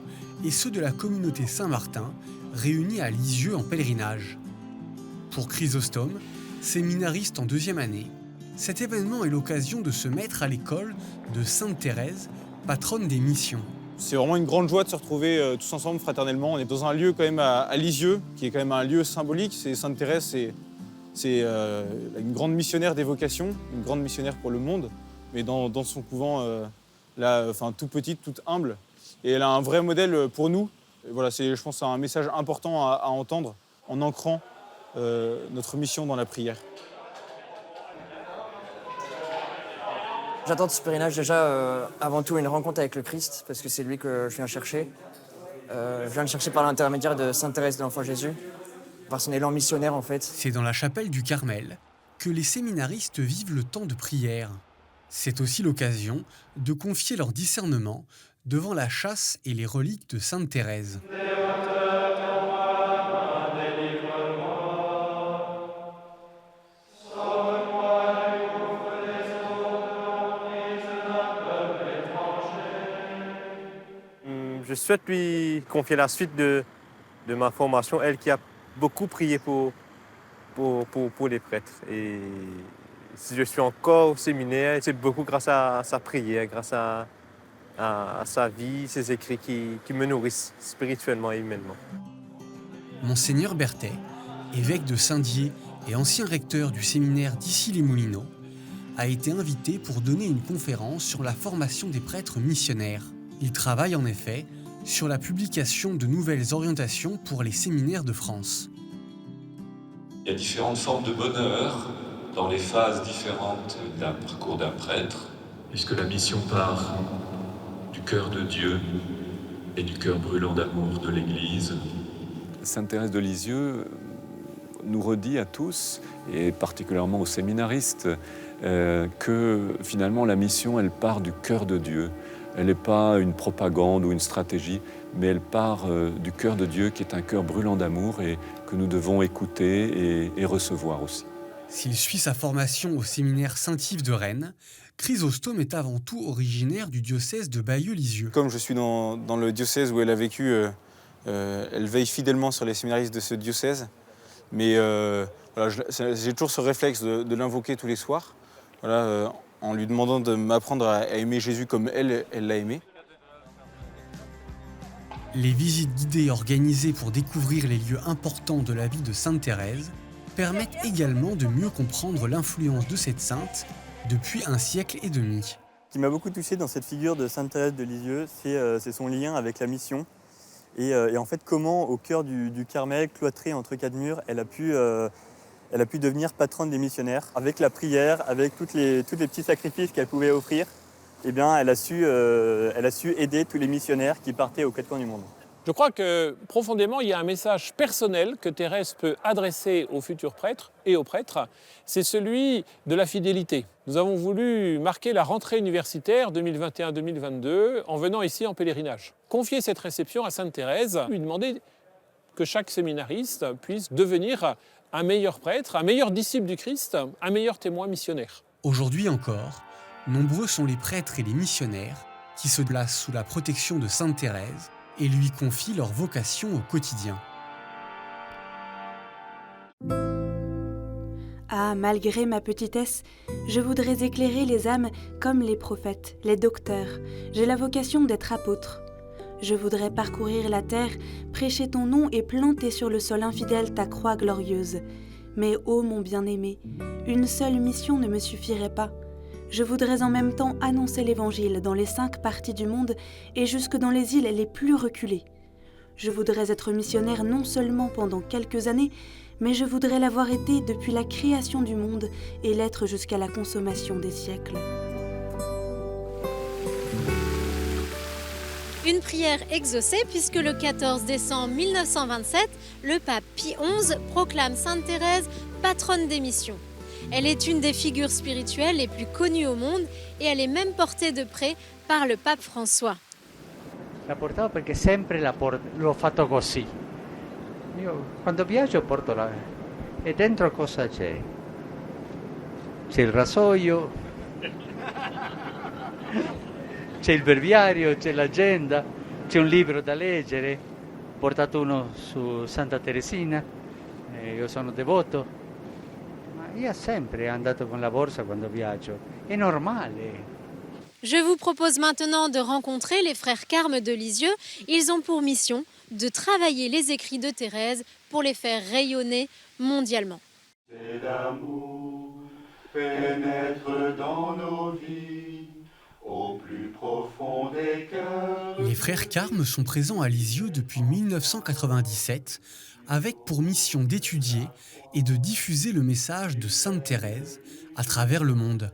et ceux de la communauté Saint-Martin réunis à Lisieux en pèlerinage. Pour Chrysostome, séminariste en 2e année, cet événement est l'occasion de se mettre à l'école de Sainte Thérèse, patronne des missions. C'est vraiment une grande joie de se retrouver tous ensemble fraternellement. On est dans un lieu quand même à Lisieux, qui est quand même un lieu symbolique. Sainte Thérèse, c'est une grande missionnaire des vocations, une grande missionnaire pour le monde. Mais dans son couvent, tout petite, toute humble. Et elle a un vrai modèle pour nous. Et voilà, je pense que c'est un message important à entendre en ancrant notre mission dans la prière. J'attends de ce pèlerinage déjà avant tout une rencontre avec le Christ, parce que c'est lui que je viens chercher. Je viens le chercher par l'intermédiaire de Sainte Thérèse de l'Enfant Jésus, par son élan missionnaire en fait. C'est dans la chapelle du Carmel que les séminaristes vivent le temps de prière. C'est aussi l'occasion de confier leur discernement devant la châsse et les reliques de Sainte Thérèse. Je souhaite lui confier la suite de ma formation, elle qui a beaucoup prié pour les prêtres. Et si je suis encore au séminaire, c'est beaucoup grâce à sa prière, grâce à sa vie, ses écrits qui me nourrissent spirituellement et humainement. Monseigneur Berthet, évêque de Saint-Dié et ancien recteur du séminaire d'Issy-les-Moulineaux, a été invité pour donner une conférence sur la formation des prêtres missionnaires. Il travaille en effet sur la publication de nouvelles orientations pour les séminaires de France. Il y a différentes formes de bonheur dans les phases différentes d'un parcours d'un prêtre, puisque la mission part du cœur de Dieu et du cœur brûlant d'amour de l'Église. Sainte Thérèse de Lisieux nous redit à tous, et particulièrement aux séminaristes, que finalement la mission, elle part du cœur de Dieu. Elle n'est pas une propagande ou une stratégie, mais elle part du cœur de Dieu qui est un cœur brûlant d'amour et que nous devons écouter et recevoir aussi. S'il suit sa formation au séminaire Saint-Yves de Rennes, Chrysostome est avant tout originaire du diocèse de Bayeux-Lisieux. Comme je suis dans le diocèse où elle a vécu, elle veille fidèlement sur les séminaristes de ce diocèse. Mais voilà, j'ai toujours ce réflexe de l'invoquer tous les soirs, voilà, en lui demandant de m'apprendre à aimer Jésus comme elle l'a aimé. Les visites guidées organisées pour découvrir les lieux importants de la vie de Sainte Thérèse permettent également de mieux comprendre l'influence de cette sainte depuis un siècle et demi. Ce qui m'a beaucoup touché dans cette figure de Sainte Thérèse de Lisieux, c'est son lien avec la mission. Et en fait, comment au cœur du Carmel, cloîtré entre quatre murs, elle a pu devenir patronne des missionnaires. Avec la prière, avec tous les petits sacrifices qu'elle pouvait offrir, eh bien, elle a su aider tous les missionnaires qui partaient aux quatre coins du monde. Je crois que profondément, il y a un message personnel que Thérèse peut adresser aux futurs prêtres et aux prêtres, c'est celui de la fidélité. Nous avons voulu marquer la rentrée universitaire 2021-2022 en venant ici en pèlerinage. Confier cette réception à Sainte Thérèse, lui demander que chaque séminariste puisse devenir un meilleur prêtre, un meilleur disciple du Christ, un meilleur témoin missionnaire. Aujourd'hui encore, nombreux sont les prêtres et les missionnaires qui se placent sous la protection de Sainte Thérèse et lui confient leur vocation au quotidien. Ah, malgré ma petitesse, je voudrais éclairer les âmes comme les prophètes, les docteurs. J'ai la vocation d'être apôtre. Je voudrais parcourir la terre, prêcher ton nom et planter sur le sol infidèle ta croix glorieuse. Mais ô mon bien-aimé, une seule mission ne me suffirait pas. Je voudrais en même temps annoncer l'Évangile dans les 5 parties du monde et jusque dans les îles les plus reculées. Je voudrais être missionnaire non seulement pendant quelques années, mais je voudrais l'avoir été depuis la création du monde et l'être jusqu'à la consommation des siècles. Une prière exaucée puisque le 14 décembre 1927, le pape Pie XI proclame Sainte Thérèse patronne des missions. Elle est une des figures spirituelles les plus connues au monde et elle est même portée de près par le pape François. La portavo perché sempre l'ho fatto così. Io quando viaggio porto la... E dentro cosa c'è? C'è il rasoio, c'è il breviario, c'è l'agenda, c'è un libro da leggere. Ho portato uno su Santa Teresina, io sono devoto. Io sempre andato con la borsa quando viaggio, è normale. Je vous propose maintenant de rencontrer les frères Carmes de Lisieux. Ils ont pour mission de travailler les écrits de Thérèse pour les faire rayonner mondialement. C'est l'amour pénètre dans nos vies, au plus profond des cœurs. Les frères Carmes sont présents à Lisieux depuis 1997 avec pour mission d'étudier et de diffuser le message de Sainte Thérèse à travers le monde.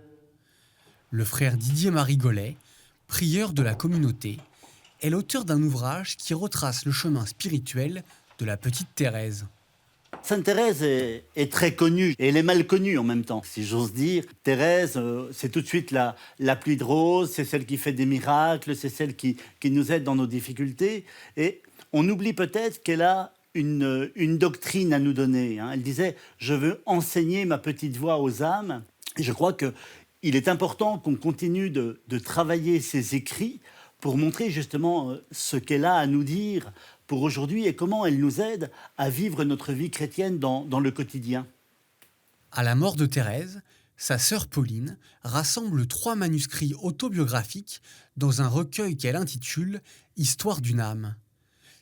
Le frère Didier-Marie Gollet, prieur de la communauté, est l'auteur d'un ouvrage qui retrace le chemin spirituel de la petite Thérèse. Sainte Thérèse est très connue et elle est mal connue en même temps, si j'ose dire. Thérèse, c'est tout de suite la pluie de rose, c'est celle qui fait des miracles, c'est celle qui nous aide dans nos difficultés. Et on oublie peut-être qu'elle a une doctrine à nous donner. Elle disait « Je veux enseigner ma petite voix aux âmes ». Et je crois qu'il est important qu'on continue de travailler ses écrits pour montrer justement ce qu'elle a à nous dire pour aujourd'hui et comment elle nous aide à vivre notre vie chrétienne dans le quotidien. À la mort de Thérèse, sa sœur Pauline rassemble 3 manuscrits autobiographiques dans un recueil qu'elle intitule « Histoire d'une âme ».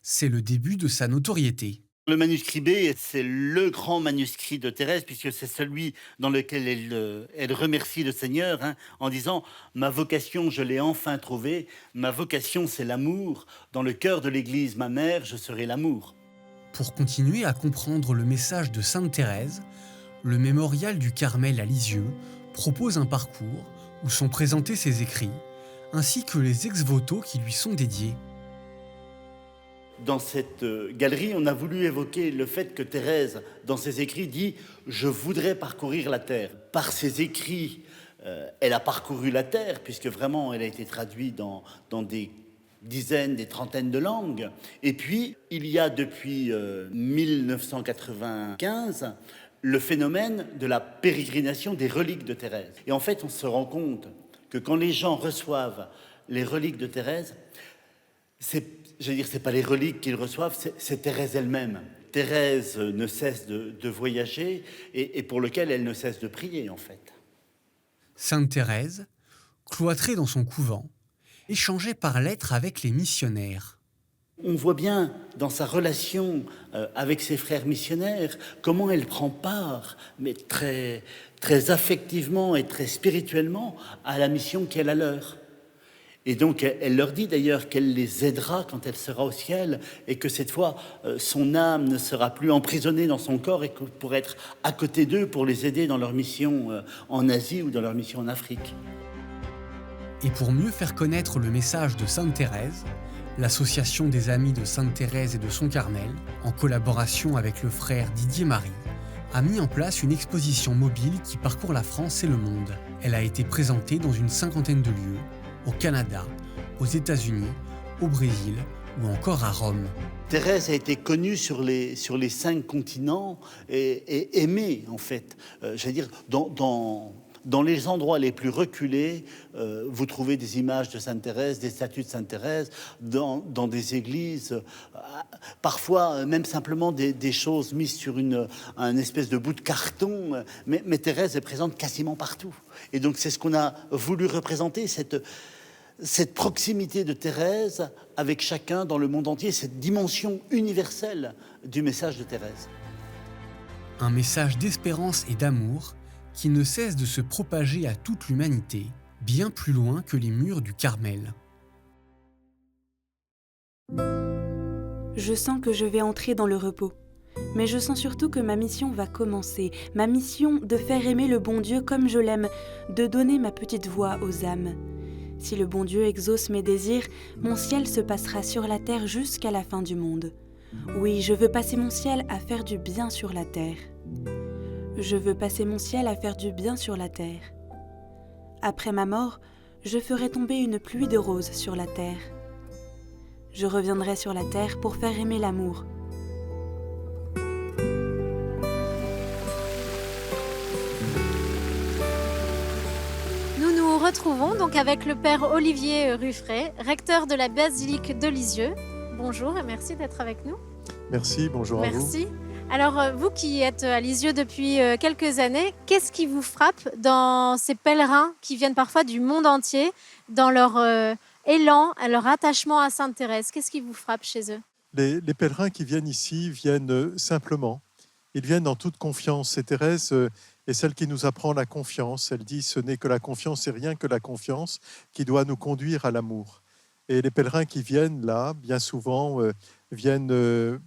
C'est le début de sa notoriété. Le manuscrit B, c'est le grand manuscrit de Thérèse, puisque c'est celui dans lequel elle remercie le Seigneur en disant « Ma vocation, je l'ai enfin trouvée. Ma vocation, c'est l'amour. Dans le cœur de l'Église, ma mère, je serai l'amour. » Pour continuer à comprendre le message de Sainte Thérèse, le mémorial du Carmel à Lisieux propose un parcours où sont présentés ses écrits, ainsi que les ex-voto qui lui sont dédiés. Dans cette galerie, on a voulu évoquer le fait que Thérèse, dans ses écrits, dit « Je voudrais parcourir la terre ». Par ses écrits, elle a parcouru la terre, puisque vraiment, elle a été traduite dans des dizaines, des trentaines de langues. Et puis, il y a depuis 1995 le phénomène de la pérégrination des reliques de Thérèse. Et en fait, on se rend compte que quand les gens reçoivent les reliques de Thérèse, c'est pas les reliques qu'ils reçoivent, c'est Thérèse elle-même. Thérèse ne cesse de voyager et pour lequel elle ne cesse de prier, en fait. Sainte Thérèse, cloîtrée dans son couvent, échangeait par lettres avec les missionnaires. On voit bien dans sa relation avec ses frères missionnaires comment elle prend part, mais très, très affectivement et très spirituellement, à la mission qui est la leur. Et donc elle leur dit d'ailleurs qu'elle les aidera quand elle sera au ciel et que cette fois son âme ne sera plus emprisonnée dans son corps et que pour être à côté d'eux pour les aider dans leur mission en Asie ou dans leur mission en Afrique. Et pour mieux faire connaître le message de Sainte Thérèse, l'Association des Amis de Sainte Thérèse et de son Carmel, en collaboration avec le frère Didier Marie, a mis en place une exposition mobile qui parcourt la France et le monde. Elle a été présentée dans une 50aine de lieux, au Canada, aux États-Unis, au Brésil ou encore à Rome. Thérèse a été connue sur les 5 continents et aimée, en fait. J'allais dire, dans les endroits les plus reculés, vous trouvez des images de Sainte Thérèse, des statues de Sainte Thérèse, dans des églises, parfois même simplement des choses mises sur un espèce de bout de carton, mais Thérèse est présente quasiment partout. Et donc c'est ce qu'on a voulu représenter, cette proximité de Thérèse avec chacun dans le monde entier, cette dimension universelle du message de Thérèse. Un message d'espérance et d'amour qui ne cesse de se propager à toute l'humanité, bien plus loin que les murs du Carmel. Je sens que je vais entrer dans le repos, mais je sens surtout que ma mission va commencer, ma mission de faire aimer le bon Dieu comme je l'aime, de donner ma petite voix aux âmes. Si le bon Dieu exauce mes désirs, mon ciel se passera sur la terre jusqu'à la fin du monde. Oui, je veux passer mon ciel à faire du bien sur la terre. Je veux passer mon ciel à faire du bien sur la terre. Après ma mort, je ferai tomber une pluie de roses sur la terre. Je reviendrai sur la terre pour faire aimer l'amour. Nous nous retrouvons donc avec le père Olivier Ruffray, recteur de la basilique de Lisieux. Bonjour et merci d'être avec nous. Merci, bonjour à vous. Merci. Alors, vous qui êtes à Lisieux depuis quelques années, qu'est-ce qui vous frappe dans ces pèlerins qui viennent parfois du monde entier, dans leur élan, leur attachement à Sainte Thérèse? Qu'est-ce qui vous frappe chez eux? Les pèlerins qui viennent ici viennent simplement. Ils viennent en toute confiance. Et Thérèse est celle qui nous apprend la confiance. Elle dit « ce n'est que la confiance et rien que la confiance qui doit nous conduire à l'amour ». Et les pèlerins qui viennent là, bien souvent, viennent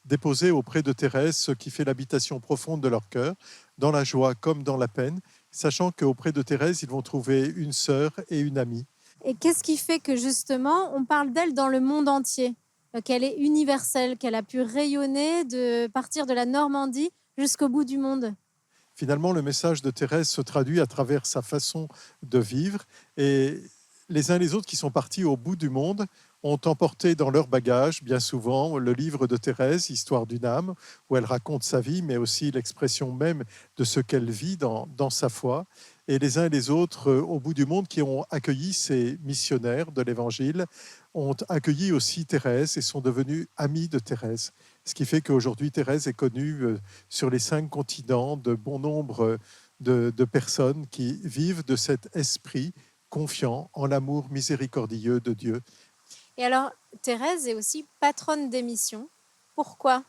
déposer auprès de Thérèse ce qui fait l'habitation profonde de leur cœur, dans la joie comme dans la peine, sachant qu'auprès de Thérèse, ils vont trouver une sœur et une amie. Et qu'est-ce qui fait que justement, on parle d'elle dans le monde entier, qu'elle est universelle, qu'elle a pu rayonner de partir de la Normandie jusqu'au bout du monde? Finalement, le message de Thérèse se traduit à travers sa façon de vivre et les uns et les autres qui sont partis au bout du monde ont emporté dans leur bagage, bien souvent, le livre de Thérèse, Histoire d'une âme, où elle raconte sa vie, mais aussi l'expression même de ce qu'elle vit dans sa foi. Et les uns et les autres, au bout du monde, qui ont accueilli ces missionnaires de l'Évangile, ont accueilli aussi Thérèse et sont devenus amis de Thérèse. Ce qui fait qu'aujourd'hui, Thérèse est connue sur les 5 continents de bon nombre de personnes qui vivent de cet esprit confiant en l'amour miséricordieux de Dieu. Et alors, Thérèse est aussi patronne des missions. Pourquoi?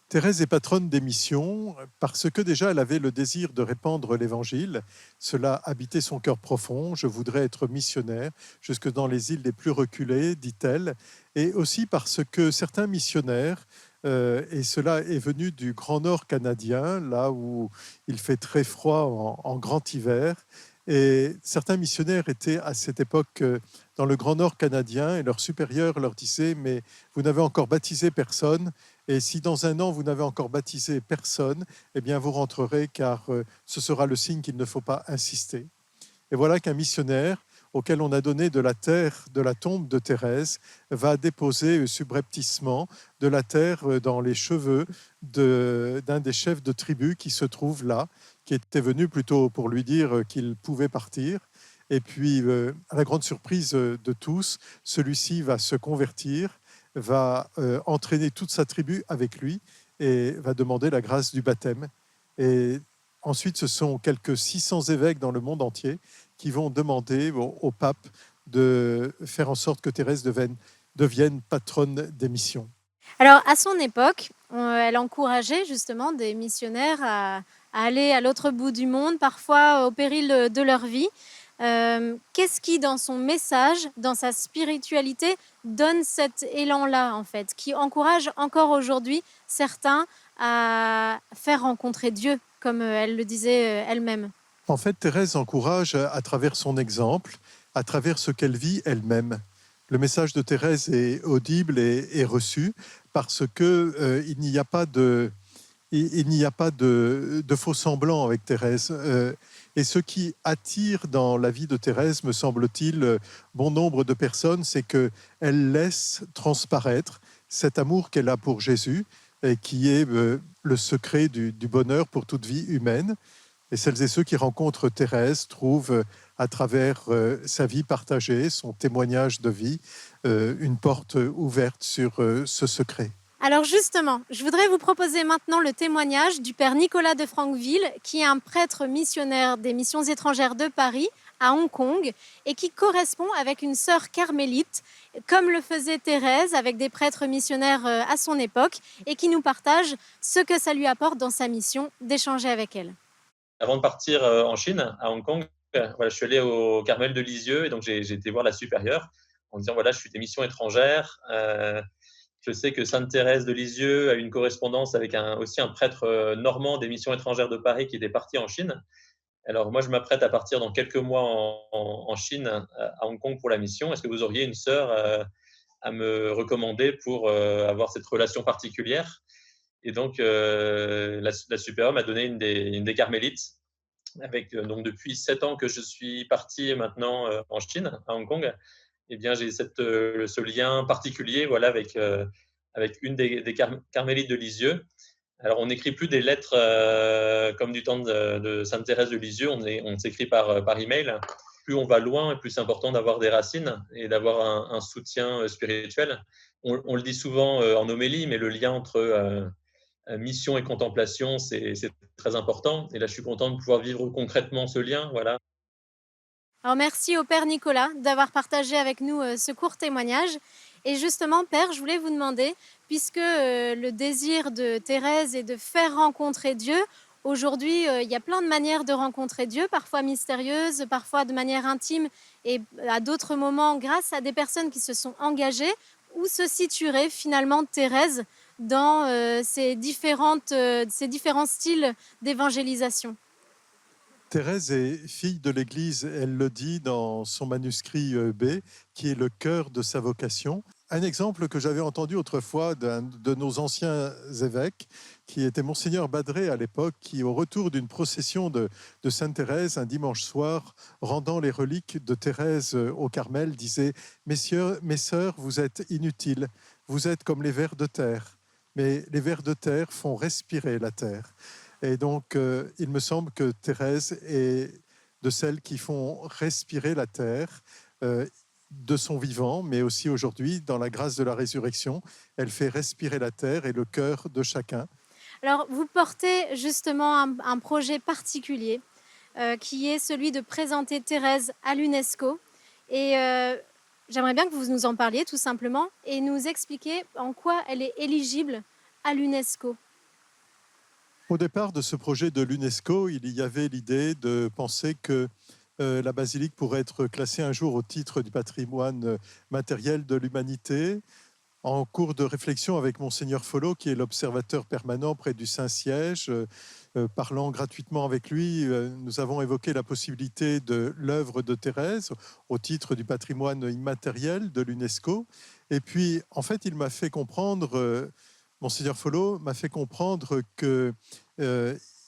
Thérèse est patronne des missions parce que déjà elle avait le désir de répandre l'Évangile. Cela habitait son cœur profond. Je voudrais être missionnaire jusque dans les îles les plus reculées, dit-elle. Et aussi parce que certains missionnaires, et cela est venu du Grand Nord canadien, là où il fait très froid en grand hiver, et certains missionnaires étaient à cette époque dans le Grand Nord canadien et leurs supérieurs leur disaient « mais vous n'avez encore baptisé personne et si dans un an vous n'avez encore baptisé personne, eh bien vous rentrerez car ce sera le signe qu'il ne faut pas insister ». Et voilà qu'un missionnaire, auquel on a donné de la terre de la tombe de Thérèse, va déposer subrepticement de la terre dans les cheveux d'un des chefs de tribu qui se trouve là, qui était venu plutôt pour lui dire qu'il pouvait partir. Et puis, à la grande surprise de tous, celui-ci va se convertir, va entraîner toute sa tribu avec lui et va demander la grâce du baptême. Et ensuite, ce sont quelques 600 évêques dans le monde entier qui vont demander au pape de faire en sorte que Thérèse devienne patronne des missions. Alors, à son époque, elle encourageait justement des missionnaires à aller à l'autre bout du monde, parfois au péril de leur vie. Qu'est-ce qui, dans son message, dans sa spiritualité, donne cet élan-là, en fait, qui encourage encore aujourd'hui certains à faire rencontrer Dieu, comme elle le disait elle-même? En fait, Thérèse encourage à travers son exemple, à travers ce qu'elle vit elle-même. Le message de Thérèse est audible et reçu parce que il n'y a pas de faux semblants avec Thérèse. Et ce qui attire dans la vie de Thérèse, me semble-t-il, bon nombre de personnes, c'est qu'elle laisse transparaître cet amour qu'elle a pour Jésus, et qui est le secret du bonheur pour toute vie humaine. Et celles et ceux qui rencontrent Thérèse trouvent, à travers sa vie partagée, son témoignage de vie, une porte ouverte sur ce secret. Alors justement, je voudrais vous proposer maintenant le témoignage du père Nicolas de Franqueville, qui est un prêtre missionnaire des missions étrangères de Paris, à Hong Kong, et qui correspond avec une sœur carmélite, comme le faisait Thérèse avec des prêtres missionnaires à son époque, et qui nous partage ce que ça lui apporte dans sa mission d'échanger avec elle. Avant de partir en Chine, à Hong Kong, je suis allé au Carmel de Lisieux, et donc j'ai été voir la supérieure en disant voilà, je suis des missions étrangères. Je sais que Sainte Thérèse de Lisieux a une correspondance avec aussi un prêtre normand des missions étrangères de Paris qui était parti en Chine. Alors moi, je m'apprête à partir dans quelques mois en Chine, à Hong Kong pour la mission. Est-ce que vous auriez une sœur à me recommander pour avoir cette relation particulière? Et donc, la supérieure m'a donné une des carmélites. Donc depuis 7 ans que je suis parti maintenant en Chine, à Hong Kong, eh bien, j'ai ce lien particulier avec une des carmélites de Lisieux. Alors, on n'écrit plus des lettres comme du temps de Sainte Thérèse de Lisieux, on s'écrit par email. Plus on va loin, plus c'est important d'avoir des racines et d'avoir un soutien spirituel. On le dit souvent en homélie, mais le lien entre mission et contemplation, c'est très important. Et là, je suis content de pouvoir vivre concrètement ce lien. Voilà. Alors merci au Père Nicolas d'avoir partagé avec nous ce court témoignage. Et justement, Père, je voulais vous demander, puisque le désir de Thérèse est de faire rencontrer Dieu, aujourd'hui, il y a plein de manières de rencontrer Dieu, parfois mystérieuses, parfois de manière intime, et à d'autres moments, grâce à des personnes qui se sont engagées. Où se situerait finalement Thérèse dans ces différents styles d'évangélisation? Thérèse est fille de l'Église, elle le dit dans son manuscrit B, qui est le cœur de sa vocation. Un exemple que j'avais entendu autrefois d'un de nos anciens évêques, qui était Monseigneur Badré à l'époque, qui au retour d'une procession de Sainte Thérèse, un dimanche soir, rendant les reliques de Thérèse au Carmel, disait « Messieurs, mes sœurs, vous êtes inutiles, vous êtes comme les vers de terre, mais les vers de terre font respirer la terre. » Et donc, il me semble que Thérèse est de celles qui font respirer la terre de son vivant, mais aussi aujourd'hui, dans la grâce de la résurrection, elle fait respirer la terre et le cœur de chacun. Alors, vous portez justement un projet particulier qui est celui de présenter Thérèse à l'UNESCO. Et j'aimerais bien que vous nous en parliez tout simplement et nous expliquer en quoi elle est éligible à l'UNESCO. Au départ de ce projet de l'UNESCO, il y avait l'idée de penser que la basilique pourrait être classée un jour au titre du patrimoine matériel de l'humanité. En cours de réflexion avec Monseigneur Follo, qui est l'observateur permanent près du Saint-Siège, parlant gratuitement avec lui, nous avons évoqué la possibilité de l'œuvre de Thérèse au titre du patrimoine immatériel de l'UNESCO. Et puis, en fait, il m'a fait comprendre... Monseigneur Follo m'a fait comprendre qu'il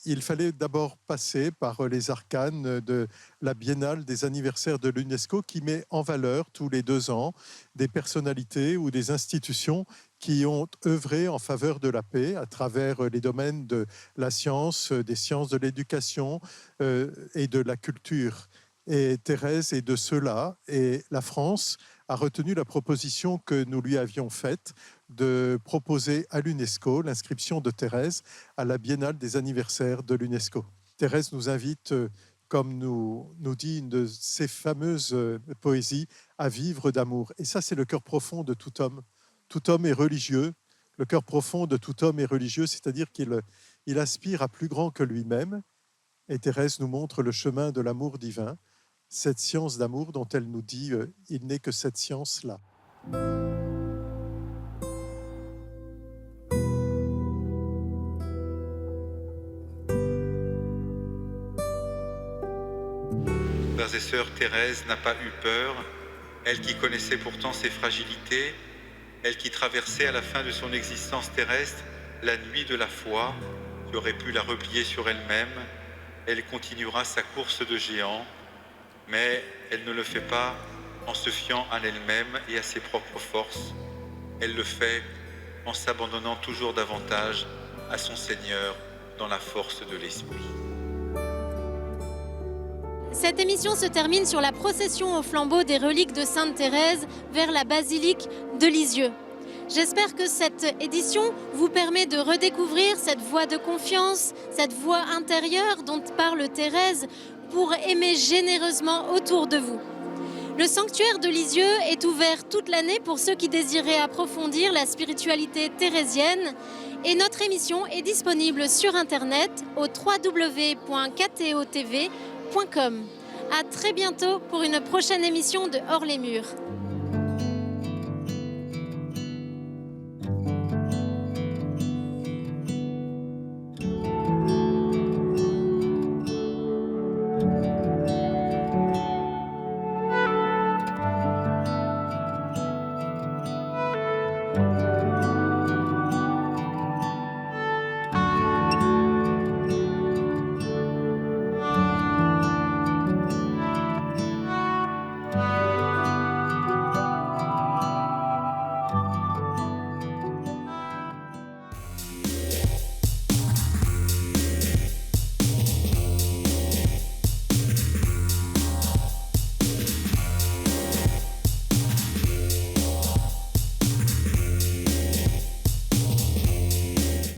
il fallait d'abord passer par les arcanes de la Biennale des anniversaires de l'UNESCO qui met en valeur tous les 2 ans des personnalités ou des institutions qui ont œuvré en faveur de la paix à travers les domaines de la science, des sciences de l'éducation et de la culture. Et Thérèse est de ceux-là, et la France a retenu la proposition que nous lui avions faite de proposer à l'UNESCO l'inscription de Thérèse à la Biennale des anniversaires de l'UNESCO. Thérèse nous invite, comme nous dit une de ses fameuses poésies, à vivre d'amour. Et ça, c'est le cœur profond de tout homme. Tout homme est religieux. Le cœur profond de tout homme est religieux, c'est-à-dire qu'il aspire à plus grand que lui-même. Et Thérèse nous montre le chemin de l'amour divin, cette science d'amour dont elle nous dit « il n'est que cette science-là ». Frères et sœurs, Thérèse n'a pas eu peur, elle qui connaissait pourtant ses fragilités, elle qui traversait à la fin de son existence terrestre la nuit de la foi, qui aurait pu la replier sur elle-même. Elle continuera sa course de géant, mais elle ne le fait pas en se fiant à elle-même et à ses propres forces. Elle le fait en s'abandonnant toujours davantage à son Seigneur dans la force de l'Esprit. Cette émission se termine sur la procession au flambeau des reliques de Sainte Thérèse vers la basilique de Lisieux. J'espère que cette édition vous permet de redécouvrir cette voie de confiance, cette voie intérieure dont parle Thérèse pour aimer généreusement autour de vous. Le sanctuaire de Lisieux est ouvert toute l'année pour ceux qui désiraient approfondir la spiritualité thérésienne et notre émission est disponible sur internet au www.ktotv.com. À très bientôt pour une prochaine émission de Hors les Murs.